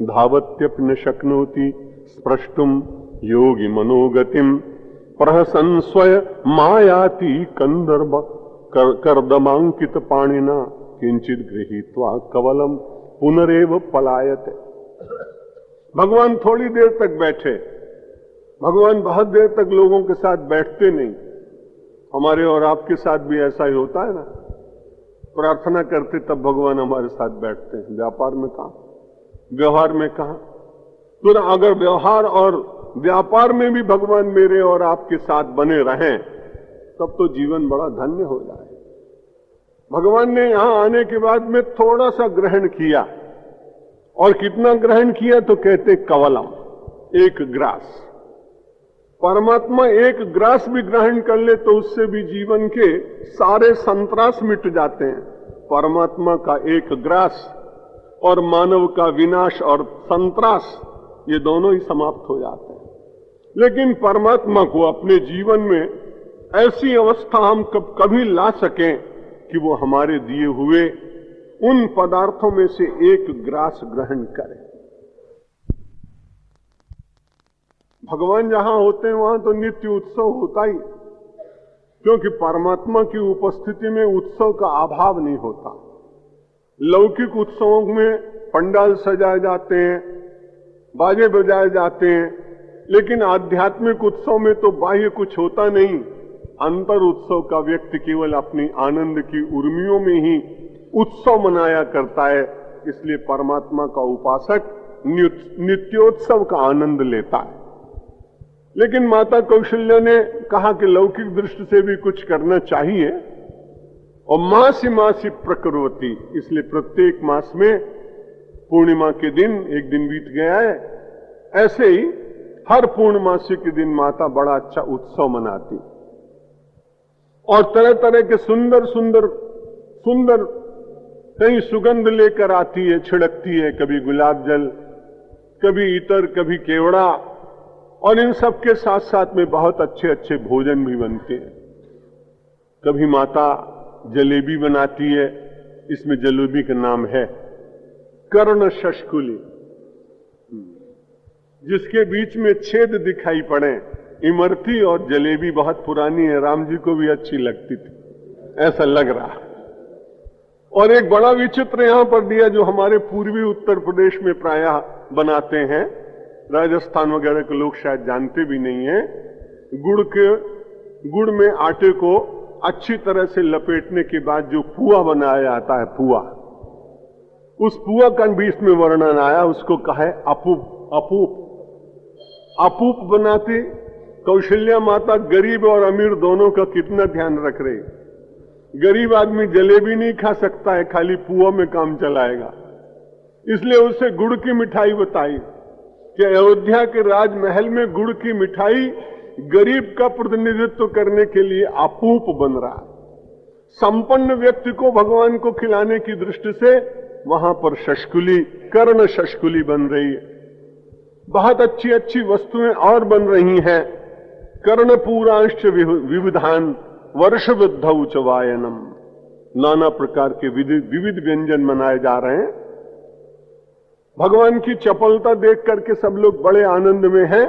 धावत्यपि न शक्नोति स्प्रष्टुम योगी मनोगतिम प्रहसन स्वय मायाति कंदर्भ कर्दमांकित पाणिना किंचित गृहीत्वा कवलम पुनरेव पलायते। भगवान थोड़ी देर तक बैठे, भगवान बहुत देर तक लोगों के साथ बैठते नहीं। हमारे और आपके साथ भी ऐसा ही होता है ना, प्रार्थना करते तब भगवान हमारे साथ बैठते हैं, व्यापार में कहां, व्यवहार में कहां। तो अगर व्यवहार और व्यापार में भी भगवान मेरे और आपके साथ बने रहें तब तो जीवन बड़ा धन्य हो जाए। भगवान ने यहां आने के बाद में थोड़ा सा ग्रहण किया, और कितना ग्रहण किया तो कहते कवलम, एक ग्रास। परमात्मा एक ग्रास भी ग्रहण कर ले तो उससे भी जीवन के सारे संतरास मिट जाते हैं। परमात्मा का एक ग्रास और मानव का विनाश और संतरास, ये दोनों ही समाप्त हो जाते हैं। लेकिन परमात्मा को अपने जीवन में ऐसी अवस्था हम कभी ला सकें कि वो हमारे दिए हुए उन पदार्थों में से एक ग्रास ग्रहण करें। भगवान जहां होते हैं वहां तो नित्य उत्सव होता ही, क्योंकि परमात्मा की उपस्थिति में उत्सव का अभाव नहीं होता। लौकिक उत्सवों में पंडाल सजाए जाते हैं, बाजे बजाए जाते हैं, लेकिन आध्यात्मिक उत्सव में तो बाह्य कुछ होता नहीं। अंतर उत्सव का व्यक्ति केवल अपनी आनंद की उर्मियों में ही उत्सव मनाया करता है। इसलिए परमात्मा का उपासक नित्योत्सव का आनंद लेता है। लेकिन माता कौशल्या ने कहा कि लौकिक दृष्टि से भी कुछ करना चाहिए, और मासी मासी प्रकरोति, इसलिए प्रत्येक मास में पूर्णिमा के दिन, एक दिन बीत गया है, ऐसे ही हर पूर्णमासी के दिन माता बड़ा अच्छा उत्सव मनाती और तरह तरह के सुंदर सुंदर सुंदर कहीं सुगंध लेकर आती है, छिड़कती है, कभी गुलाब जल, कभी इतर, कभी केवड़ा, और इन सब के साथ साथ में बहुत अच्छे अच्छे भोजन भी बनते हैं। कभी माता जलेबी बनाती है, इसमें जलेबी का नाम है कर्ण शष्कुली, जिसके बीच में छेद दिखाई पड़े। इमरती और जलेबी बहुत पुरानी है, राम जी को भी अच्छी लगती थी, ऐसा लग रहा। और एक बड़ा विचित्र यहां पर दिया जो हमारे पूर्वी उत्तर प्रदेश में प्रायः बनाते हैं, राजस्थान वगैरह के लोग शायद जानते भी नहीं है। गुड़ में आटे को अच्छी तरह से लपेटने के बाद जो पुआ बनाया जाता है, पुआ, उस पुआ का भी इसमें वर्णन आया, उसको कहा है अपूप। अपूप अपूप बनाती कौशल्या माता गरीब और अमीर दोनों का कितना ध्यान रख रही। गरीब आदमी जलेबी नहीं खा सकता है, खाली पुआ में काम चलाएगा, इसलिए उसे गुड़ की मिठाई बताई कि अयोध्या के राजमहल में गुड़ की मिठाई गरीब का प्रतिनिधित्व करने के लिए अपूप बन रहा है। संपन्न व्यक्ति को भगवान को खिलाने की दृष्टि से वहां पर शष्कुली, कर्ण शष्कुली बन रही है। बहुत अच्छी अच्छी वस्तुएं और बन रही हैं। कर्णपूरांश विविधान वर्ष वृद्धौ च वायनम, नाना प्रकार के विविध व्यंजन मनाए जा रहे हैं। भगवान की चपलता देख करके सब लोग बड़े आनंद में हैं।